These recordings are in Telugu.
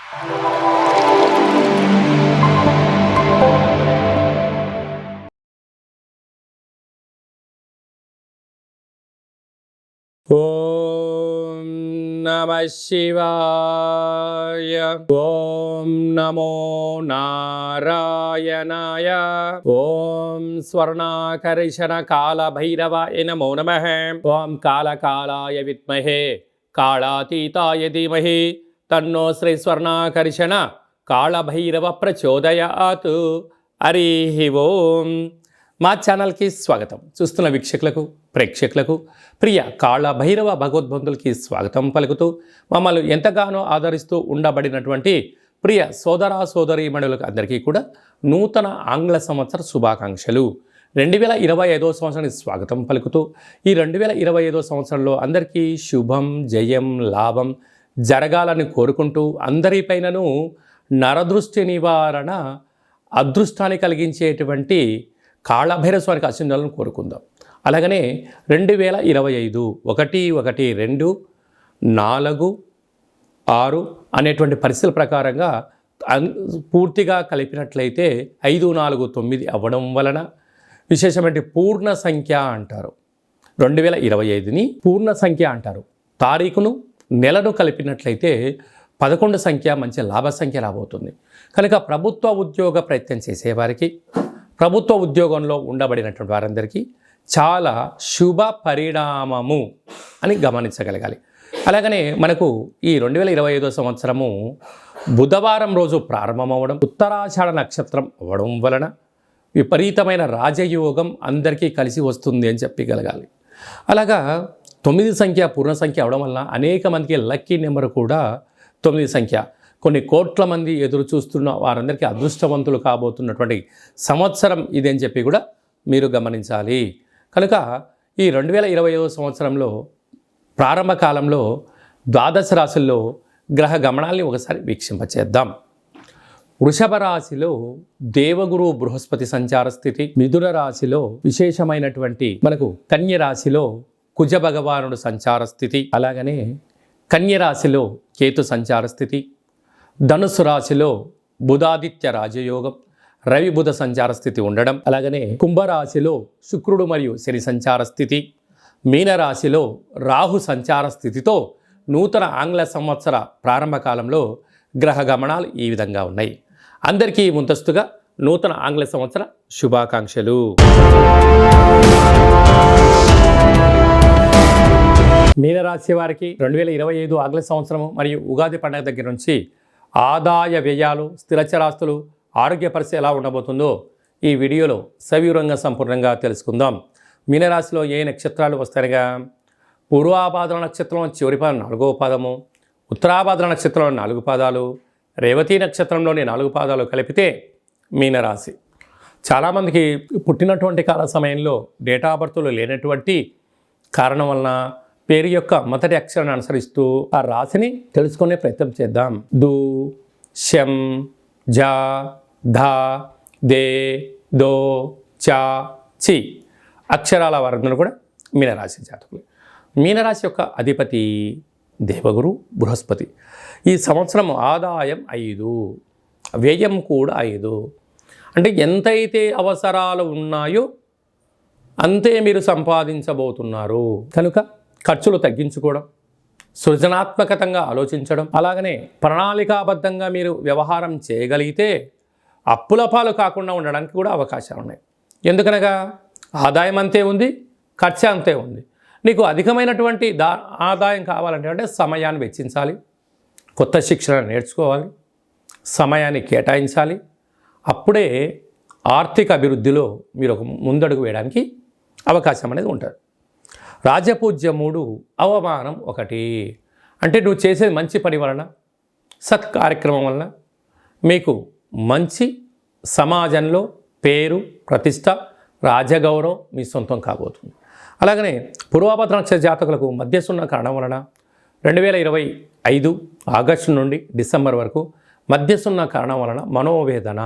ఓం నమః శివాయ. ఓం నమో నారాయణాయ. ఓం స్వర్ణాకర్షణ కాల భైరవాయ నమో నమః. ఓం కాళకాలాయ విద్మహే కాళాతీతాయ ధీమహి తన్నో శ్రీ స్వర్ణాకర్షణ కాళభైరవ ప్రచోదయాత్. హరి ఓం. మా ఛానల్కి స్వాగతం. చూస్తున్న వీక్షకులకు ప్రేక్షకులకు ప్రియ కాళభైరవ భగవద్బంధులకి స్వాగతం పలుకుతూ మమ్మల్ని ఎంతగానో ఆదరిస్తూ ఉండబడినటువంటి ప్రియ సోదర సోదరీమణులకు అందరికీ కూడా నూతన ఆంగ్ల సంవత్సర శుభాకాంక్షలు. 2025 సంవత్సరానికి స్వాగతం పలుకుతూ ఈ 2025 సంవత్సరంలో అందరికీ శుభం జయం లాభం జరగాలని కోరుకుంటూ అందరిపైనను నరదృష్టి నివారణ అదృష్టాన్ని కలిగించేటువంటి కాళభైరవ స్వామికి ఆశీర్వాదాలను కోరుకుందాం. అలాగనే 2025 1-1-2-4-6 అనేటువంటి పరిస్థితుల ప్రకారంగా పూర్తిగా కలిపినట్లయితే 5-4-9 అవ్వడం వలన విశేషమైన పూర్ణ సంఖ్య అంటారు. 2025ని పూర్ణ సంఖ్య అంటారు. తారీఖును నెలను కలిపినట్లయితే 11 సంఖ్య మంచి లాభ సంఖ్య రాబోతుంది. కనుక ప్రభుత్వ ఉద్యోగ ప్రయత్నం చేసేవారికి ప్రభుత్వ ఉద్యోగంలో ఉండబడినటువంటి వారందరికీ చాలా శుభ పరిణామము అని గమనించగలగాలి. అలాగనే మనకు ఈ 2025 సంవత్సరము బుధవారం రోజు ప్రారంభమవ్వడం, ఉత్తరాషాఢ నక్షత్రం అవ్వడం వలన విపరీతమైన రాజయోగం అందరికీ కలిసి వస్తుంది అని చెప్పగలగాలి. అలాగా 9 సంఖ్య పూర్ణ సంఖ్య అవడం వలన అనేక మందికి లక్కీ నెంబర్ కూడా 9 సంఖ్య. కొన్ని కోట్ల మంది ఎదురు చూస్తున్న వారందరికీ అదృష్టవంతులు కాబోతున్నటువంటి సంవత్సరం ఇది అని చెప్పి కూడా మీరు గమనించాలి. కనుక ఈ 2025 సంవత్సరంలో ప్రారంభ కాలంలో ద్వాదశ రాశుల్లో గ్రహ గమనాల్ని ఒకసారి వీక్షింపచేద్దాం. వృషభ రాశిలో దేవగురు బృహస్పతి సంచార స్థితి, మిథున రాశిలో విశేషమైనటువంటి మనకు కన్య రాశిలో కుజ భగవానుడు సంచార స్థితి, అలాగనే కన్య రాశిలో కేతు సంచార స్థితి, ధనుసు రాశిలో బుధాదిత్య రాజయోగం, రవి బుధ సంచార స్థితి ఉండడం, అలాగనే కుంభరాశిలో శుక్రుడు మరియు శని సంచార స్థితి, మీనరాశిలో రాహు సంచార స్థితితో నూతన ఆంగ్ల సంవత్సర ప్రారంభ కాలంలో గ్రహ గమనాలు ఈ విధంగా ఉన్నాయి. అందరికీ ముందస్తుగా నూతన ఆంగ్ల సంవత్సర శుభాకాంక్షలు. మీనరాశి వారికి 2025 ఆంగ్ల సంవత్సరము మరియు ఉగాది పండుగ దగ్గర నుంచి ఆదాయ వ్యయాలు, స్థిరచరాస్తులు, ఆరోగ్య పరిస్థితి ఎలా ఉండబోతుందో ఈ వీడియోలో సవివరంగా సంపూర్ణంగా తెలుసుకుందాం. మీనరాశిలో ఏ నక్షత్రాలు వస్తాయిగా, పూర్వాభాద్ర నక్షత్రం చివరి పాదం 4వ పాదము, ఉత్తరాభాద్ర నక్షత్రంలో 4 పాదాలు, రేవతి నక్షత్రంలోని 4 పాదాలు కలిపితే మీనరాశి. చాలామందికి పుట్టినటువంటి కాల సమయంలో డేటా ఆఫ్ బర్త్లు లేనటువంటి కారణం వలన పేరు యొక్క మొదటి అక్షరాన్ని అనుసరిస్తూ ఆ రాశిని తెలుసుకునే ప్రయత్నం చేద్దాం. దు, శం, జ, ధ, దే, దో, చ, చి అక్షరాల వారందరూ కూడా మీనరాశి జాతకులు. మీనరాశి యొక్క అధిపతి దేవగురు బృహస్పతి. ఈ సంవత్సరం ఆదాయం 5, వ్యయం కూడా 5. అంటే ఎంతైతే అవసరాలు ఉన్నాయో అంతే మీరు సంపాదించబోతున్నారు. కనుక ఖర్చులు తగ్గించుకోవడం, సృజనాత్మకంగా ఆలోచించడం, అలాగనే ప్రణాళికాబద్ధంగా మీరు వ్యవహారం చేయగలిగితే అప్పుల పాలు కాకుండా ఉండడానికి కూడా అవకాశాలు ఉన్నాయి. ఎందుకనగా ఆదాయం అంతే ఉంది, ఖర్చు అంతే ఉంది. నీకు అధికమైనటువంటి ఆదాయం కావాలంటే సమయాన్ని వెచ్చించాలి, కొత్త శిక్షణ నేర్చుకోవాలి, సమయాన్ని కేటాయించాలి. అప్పుడే ఆర్థిక అభివృద్ధిలో మీరు ఒక ముందడుగు వేయడానికి అవకాశం అనేది ఉంటుంది. రాజపూజ్యం 3, అవమానం 1. అంటే నువ్వు చేసేది మంచి పని వలన, సత్కార్యక్రమం వలన మీకు మంచి సమాజంలో పేరు, ప్రతిష్ట, రాజగౌరవం మీ సొంతం కాబోతుంది. అలాగనే పూర్వాభద్ర నక్షత్ర జాతకులకు మధ్యసున్న కారణం వలన 2025 ఆగస్టు నుండి డిసెంబర్ వరకు మధ్యసున్న కారణం వలన మనోవేదన,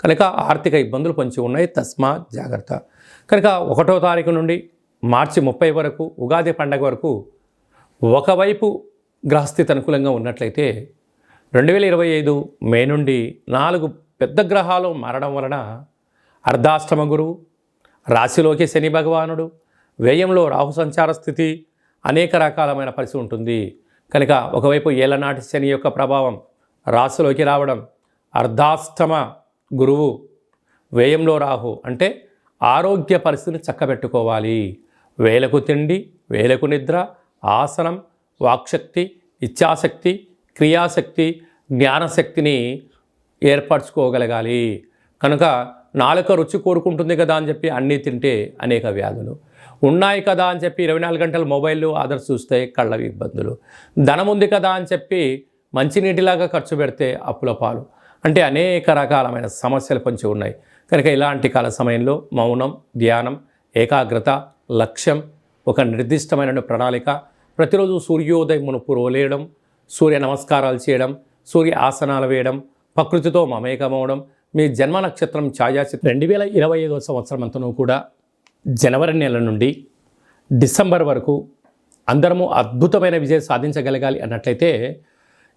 కనుక ఆర్థిక ఇబ్బందులు పొంచి ఉన్నాయి. తస్మాత్ జాగ్రత్త. కనుక 1వ తారీఖు నుండి మార్చి 30 వరకు ఉగాది పండగ వరకు ఒకవైపు గ్రహస్థితి అనుకూలంగా ఉన్నట్లయితే 2025 మే నుండి 4 పెద్ద గ్రహాలు మారడం వలన అర్ధాష్టమ గురువు, రాశిలోకి శని భగవానుడు, వ్యయంలో రాహు సంచార స్థితి, అనేక రకాలమైన పరిస్థితి ఉంటుంది. కనుక ఒకవైపు ఏళ్ళనాటి శని యొక్క ప్రభావం రాశిలోకి రావడం, అర్ధాష్టమ గురువు, వ్యయంలో రాహు అంటే ఆరోగ్య పరిస్థితిని చక్కబెట్టుకోవాలి. వేలకు తిండి, వేలకు నిద్ర, ఆసనం, వాక్శక్తి, ఇచ్ఛాశక్తి, క్రియాశక్తి, జ్ఞానశక్తిని ఏర్పరచుకోగలగాలి. కనుక నాలుక రుచి కోరుకుంటుంది కదా అని చెప్పి అన్నీ తింటే అనేక వ్యాధులు ఉన్నాయి కదా అని చెప్పి 24 గంటలు మొబైల్లో ఆదర్శ చూస్తే కళ్ళ ఇబ్బందులు, ధనం ఉంది కదా అని చెప్పి మంచినీటిలాగా ఖర్చు పెడితే అప్పుల పాలు, అంటే అనేక రకాలమైన సమస్యలు పొంచి ఉన్నాయి. కనుక ఇలాంటి కాల సమయంలో మౌనం, ధ్యానం, ఏకాగ్రత, లక్ష్యం, ఒక నిర్దిష్టమైన ప్రణాళిక, ప్రతిరోజు సూర్యోదయం మునుపు రోలేయడం, సూర్య నమస్కారాలు చేయడం, సూర్య ఆసనాలు వేయడం, ప్రకృతితో మమేకమవడం, మీ జన్మ నక్షత్రం ఛాయాచిత్రం 2025 సంవత్సరం అంతనూ కూడా జనవరి నెల నుండి డిసెంబర్ వరకు అందరము అద్భుతమైన విజయం సాధించగలగాలి అన్నట్లయితే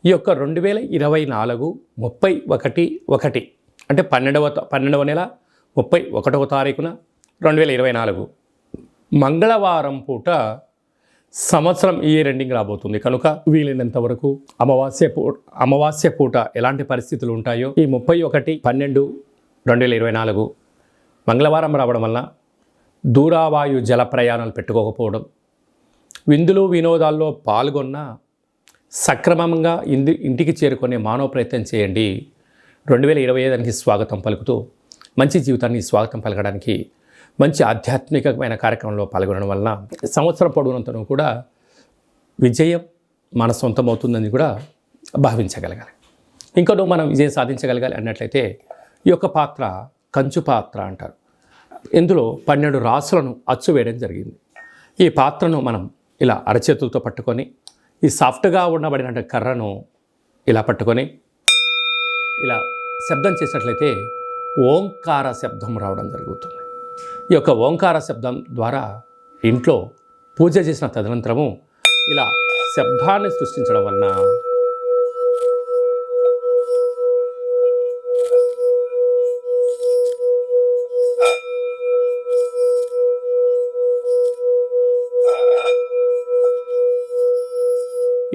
ఈ యొక్క 2024 31/1 అంటే 12వ నెల 31వ తారీఖున 2024 మంగళవారం పూట సంవత్సరం ఈ ఎండింగ్ రాబోతుంది. కనుక వీలైనంత వరకు అమావాస్య పూట ఎలాంటి పరిస్థితులు ఉంటాయో ఈ 31/12/2024 మంగళవారం రావడం వల్ల దూరావాయు జల ప్రయాణాలు పెట్టుకోకపోవడం, విందులు వినోదాల్లో పాల్గొన్న సక్రమంగా ఇంటికి చేరుకునే మానవ ప్రయత్నం చేయండి. 2025కి స్వాగతం పలుకుతూ మంచి జీవితాన్ని స్వాగతం పలకడానికి మంచి ఆధ్యాత్మికమైన కార్యక్రమంలో పాల్గొనడం వలన సంవత్సరం పొడవునంతను కూడా విజయం మన సొంతమవుతుందని కూడా భావించగలగాలి. ఇంకనూ మనం విజయం సాధించగలగాలి అన్నట్లయితే ఈ యొక్క పాత్ర కంచు పాత్ర అంటారు. ఇందులో 12 రాసులను అచ్చు వేయడం జరిగింది. ఈ పాత్రను మనం ఇలా అరచేతులతో పట్టుకొని ఈ సాఫ్ట్గా ఉండబడిన కర్రను ఇలా పట్టుకొని ఇలా శబ్దం చేసినట్లయితే ఓంకార శబ్దం రావడం జరుగుతుంది. ఈ యొక్క ఓంకార శబ్దం ద్వారా ఇంట్లో పూజ చేసిన తదనంతరము ఇలా శబ్దాన్ని సృష్టించడం వలన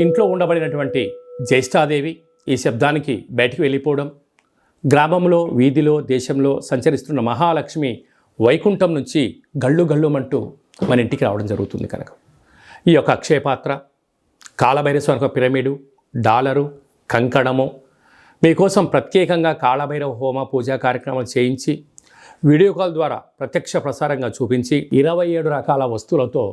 ఇంట్లో ఉండబడినటువంటి జ్యేష్ఠాదేవి ఈ శబ్దానికి బయటికి వెళ్ళిపోవడం, గ్రామంలో, వీధిలో, దేశంలో సంచరిస్తున్న మహాలక్ష్మి వైకుంఠం నుంచి గళ్ళు గళ్ళుమంటూ మన ఇంటికి రావడం జరుగుతుంది. కనుక ఈ యొక్క అక్షయ పాత్ర, కాళభైరవ పిరమిడు, డాలరు, కంకణము మీకోసం ప్రత్యేకంగా కాళభైరవ హోమ పూజా కార్యక్రమాలు చేయించి వీడియో కాల్ ద్వారా ప్రత్యక్ష ప్రసారంగా చూపించి 27 రకాల వస్తువులతో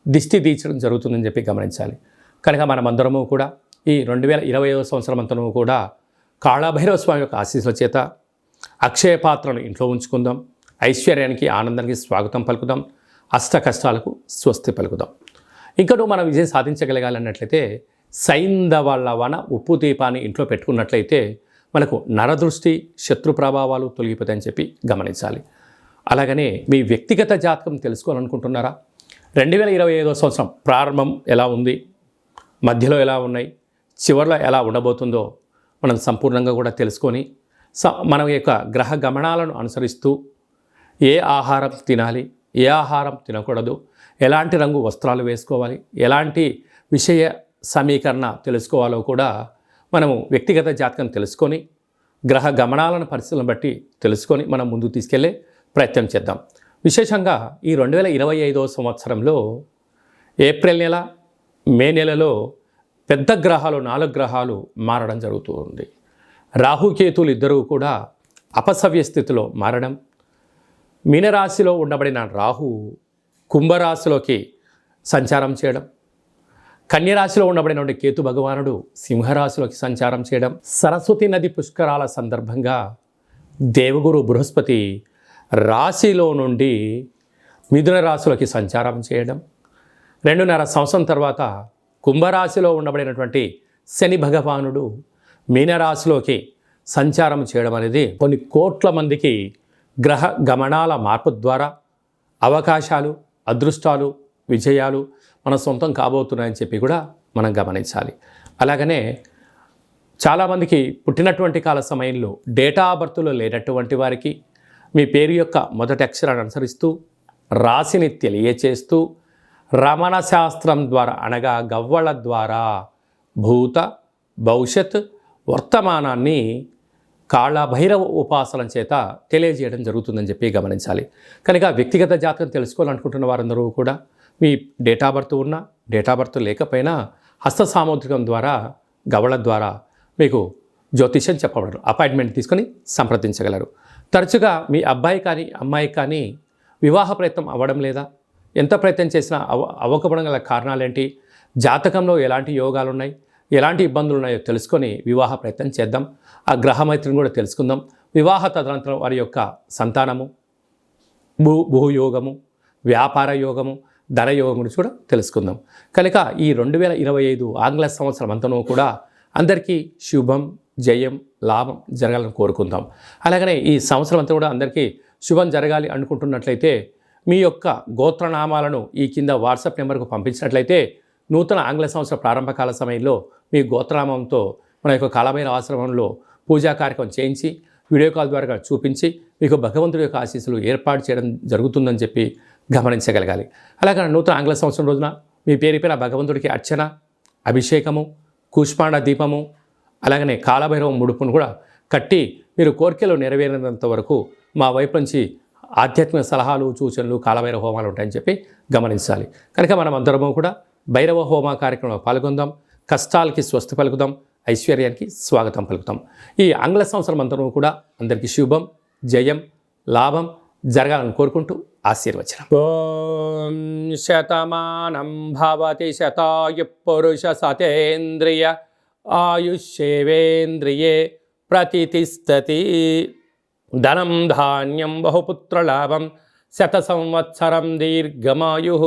దిష్టి తీర్చడం జరుగుతుందని చెప్పి గమనించాలి. కనుక మనమందరము కూడా ఈ 2025 సంవత్సరం అంతను కూడా కాళభైరవ స్వామి యొక్క ఆశీస్సుల చేత అక్షయ పాత్రను ఇంట్లో ఉంచుకుందాం. ఐశ్వర్యానికి, ఆనందానికి స్వాగతం పలుకుదాం. అష్ట కష్టాలకు స్వస్తి పలుకుదాం. ఇంకనూ మనం విజయం సాధించగలగాలన్నట్లయితే సైంధవ లవణ ఉప్పు దీపాన్ని ఇంట్లో పెట్టుకున్నట్లయితే మనకు నరదృష్టి, శత్రు ప్రభావాలు తొలగిపోతాయని చెప్పి గమనించాలి. అలాగనే మీ వ్యక్తిగత జాతకం తెలుసుకోవాలనుకుంటున్నారా? 2025 సంవత్సరం ప్రారంభం ఎలా ఉంది, మధ్యలో ఎలా ఉన్నాయి, చివరిలో ఎలా ఉండబోతుందో మనం సంపూర్ణంగా కూడా తెలుసుకొని మన యొక్క గ్రహ గమనాలను అనుసరిస్తూ ఏ ఆహారం తినాలి, ఏ ఆహారం తినకూడదు, ఎలాంటి రంగు వస్త్రాలు వేసుకోవాలి, ఎలాంటి విషయ సమీకరణ తెలుసుకోవాలో కూడా మనము వ్యక్తిగత జాతకం తెలుసుకొని గ్రహ గమనాలను పరిస్థితులను బట్టి తెలుసుకొని మనం ముందుకు తీసుకెళ్లే ప్రయత్నం చేద్దాం. విశేషంగా ఈ 2025 సంవత్సరంలో ఏప్రిల్ నెల, మే నెలలో పెద్ద గ్రహాలు 4 గ్రహాలు మారడం జరుగుతూ ఉంది. రాహుకేతులు ఇద్దరూ కూడా అపసవ్య స్థితిలో మారడం, మీనరాశిలో ఉండబడిన రాహు కుంభరాశిలోకి సంచారం చేయడం, కన్యరాశిలో ఉండబడినటువంటి కేతు భగవానుడు సింహరాశిలోకి సంచారం చేయడం, సరస్వతి నది పుష్కరాల సందర్భంగా దేవగురు బృహస్పతి రాశిలో నుండి మిథున రాశిలోకి సంచారం చేయడం, 2.5 సంవత్సరం తర్వాత కుంభరాశిలో ఉండబడినటువంటి శని భగవానుడు మీనరాశిలోకి సంచారం చేయడం అనేది కొన్ని కోట్ల మందికి గ్రహ గమనాల మార్పు ద్వారా అవకాశాలు, అదృష్టాలు, విజయాలు మన సొంతం కాబోతున్నాయని చెప్పి కూడా మనం గమనించాలి. అలాగనే చాలామందికి పుట్టినటువంటి కాల సమయంలో డేటా ఆఫ్ బర్త్లో లేనటువంటి వారికి మీ పేరు యొక్క మొదటి అక్షరాన్ని అనుసరిస్తూ రాశిని తెలియచేస్తూ రమణ శాస్త్రం ద్వారా అనగా గవ్వల ద్వారా భూత భవిష్యత్ వర్తమానాన్ని కాళభైరవ ఉపాసన చేత తెలియజేయడం జరుగుతుందని చెప్పి గమనించాలి. కనుక వ్యక్తిగత జాతకం తెలుసుకోవాలనుకుంటున్న వారందరూ కూడా మీ డేటా బర్త్ ఉన్నా డేటా బర్త్ లేకపోయినా హస్త సాముద్రికం ద్వారా గవ్వల ద్వారా మీకు జ్యోతిష్యం చెప్పబడరు. అపాయింట్మెంట్ తీసుకొని సంప్రదించగలరు. తరచుగా మీ అబ్బాయి కానీ అమ్మాయి కానీ వివాహ ప్రయత్నం అవ్వడం లేదా, ఎంత ప్రయత్నం చేసినా అవ్వకపోవడం గల కారణాలేంటి, జాతకంలో ఎలాంటి యోగాలు ఉన్నాయి, ఎలాంటి ఇబ్బందులు ఉన్నాయో తెలుసుకొని వివాహ ప్రయత్నం చేద్దాం. ఆ గ్రహమైత్రిని కూడా తెలుసుకుందాం. వివాహ తదనంతరం వారి యొక్క సంతానము, భూయోగము, వ్యాపార యోగము, ధన యోగం గురించి కూడా తెలుసుకుందాం. కనుక ఈ 2025 ఆంగ్ల సంవత్సరం అంతనూ కూడా అందరికీ శుభం, జయం, లాభం జరగాలని కోరుకుందాం. అలాగనే ఈ సంవత్సరం అంతా కూడా అందరికీ శుభం జరగాలి అనుకుంటున్నట్లయితే మీ యొక్క గోత్రనామాలను ఈ కింద వాట్సాప్ నెంబర్కు పంపించినట్లయితే నూతన ఆంగ్ల సంవత్సర ప్రారంభకాల సమయంలో మీ గోత్రనామంతో మన యొక్క కాళభైరవ ఆశ్రమంలో పూజా కార్యక్రమం చేయించి వీడియో కాల్ ద్వారా చూపించి మీకు భగవంతుడి యొక్క ఆశీస్సులు ఏర్పాటు చేయడం జరుగుతుందని చెప్పి గమనించగలగాలి. అలాగే నూతన ఆంగ్ల సంవత్సరం రోజున మీ పేరుపైన భగవంతుడికి అర్చన, అభిషేకము, కూష్మాండ దీపము, అలాగనే కాళభైరవ ముడుపును కూడా కట్టి మీరు కోరికలు నెరవేరినంత వరకు మా వైపు నుంచి ఆధ్యాత్మిక సలహాలు, సూచనలు, కాళభైరవ హోమాలు ఉంటాయని చెప్పి గమనించాలి. కనుక మనం అందరము కూడా భైరవ హోమ కార్యక్రమంలో పాల్గొందాం. కష్టాలకి స్వస్తి పలుకుదాం, ఐశ్వర్యానికి స్వాగతం పలుకుతాం. ఈ ఆంగ్ల సంవత్సరం అంతా కూడా అందరికీ శుభం, జయం, లాభం జరగాలని కోరుకుంటూ ఆశీర్వచనం. ఓం శతమానం భవతి శతాయు పురుష సతేంద్రియ ఆయుష్యేవేంద్రియే ప్రతితిష్టతి. ధనం ధాన్యం బహుపుత్రలాభం శత సంవత్సరం దీర్ఘమాయు.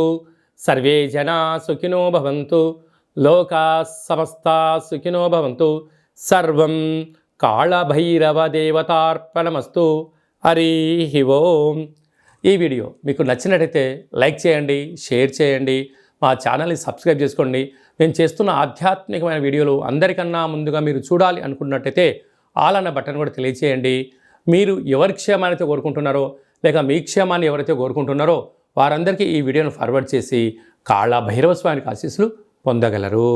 సర్వే జనా సుఖినో భవంతు, లోకా సమస్తా సుఖినో భవంతు. సర్వం కాళభైరవ దేవతార్పణమస్తు. హరి ఓం. ఈ వీడియో మీకు నచ్చినట్టయితే లైక్ చేయండి, షేర్ చేయండి, మా ఛానల్ని సబ్స్క్రైబ్ చేసుకోండి. నేను చేస్తున్న ఆధ్యాత్మికమైన వీడియోలు అందరికన్నా ముందుగా మీరు చూడాలి అనుకున్నట్టయితే ఆల్ అన్న బటన్ కూడా తెలియచేయండి. మీరు ఎవరి క్షేమాన్ని కోరుకుంటున్నారో లేక మీ క్షేమాన్ని ఎవరైతే కోరుకుంటున్నారో వారందరికీ ఈ వీడియోను ఫార్వర్డ్ చేసి కాళభైరవ స్వామికి ఆశీస్సులు పొందగలరు.